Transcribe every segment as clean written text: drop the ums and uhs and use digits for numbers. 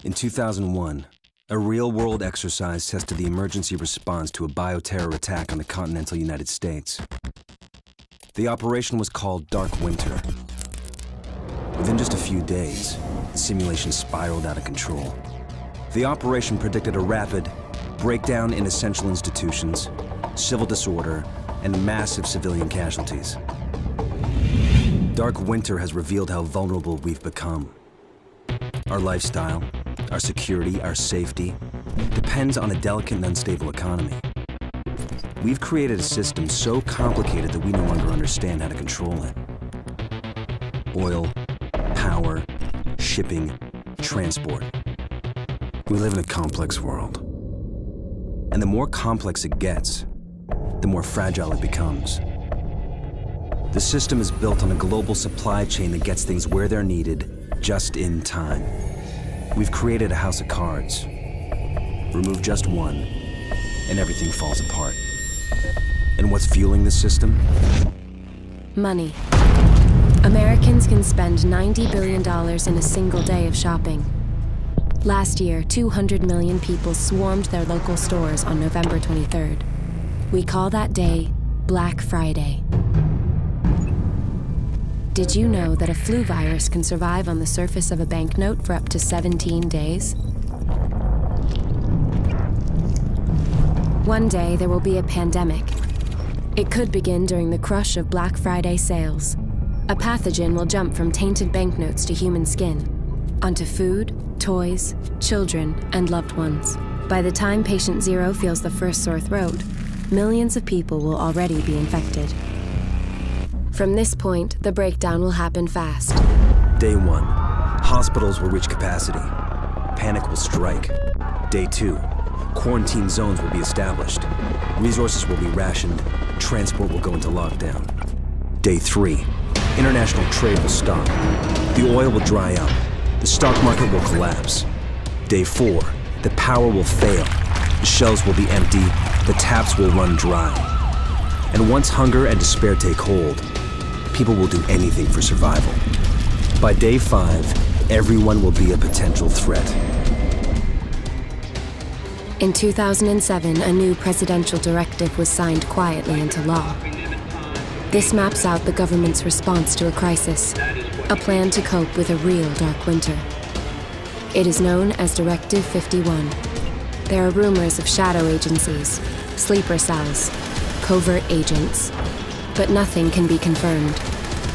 In 2001, a real-world exercise tested the emergency response to a bioterror attack on the continental United States. The operation was called Dark Winter. Within just a few days, the simulation spiraled out of control. The operation predicted a rapid breakdown in essential institutions, civil disorder, and massive civilian casualties. Dark Winter has revealed how vulnerable we've become. Our lifestyle, our security, our safety depends on a delicate and unstable economy. We've created a system so complicated that we no longer understand how to control it. Oil, power, shipping, transport. We live in a complex world. And the more complex it gets, the more fragile it becomes. The system is built on a global supply chain that gets things where they're needed, just in time. We've created a house of cards. Remove just one, and everything falls apart. And what's fueling this system? Money. Americans can spend $90 billion in a single day of shopping. Last year, 200 million people swarmed their local stores on November 23rd. We call that day Black Friday. Did you know that a flu virus can survive on the surface of a banknote for up to 17 days? One day, there will be a pandemic. It could begin during the crush of Black Friday sales. A pathogen will jump from tainted banknotes to human skin, onto food, toys, children, and loved ones. By the time patient zero feels the first sore throat, millions of people will already be infected. From this point, the breakdown will happen fast. Day 1, hospitals will reach capacity. Panic will strike. Day 2, quarantine zones will be established. Resources will be rationed. Transport will go into lockdown. Day 3, international trade will stop. The oil will dry up. The stock market will collapse. Day 4, the power will fail. The shelves will be empty. The taps will run dry. And once hunger and despair take hold, people will do anything for survival. By day 5, everyone will be a potential threat. In 2007, a new presidential directive was signed quietly into law. This maps out the government's response to a crisis, a plan to cope with a real dark winter. It is known as Directive 51. There are rumors of shadow agencies, sleeper cells, covert agents, but nothing can be confirmed.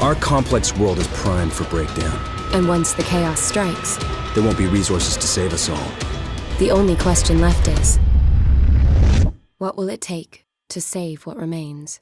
Our complex world is primed for breakdown. And once the chaos strikes, there won't be resources to save us all. The only question left is, what will it take to save what remains?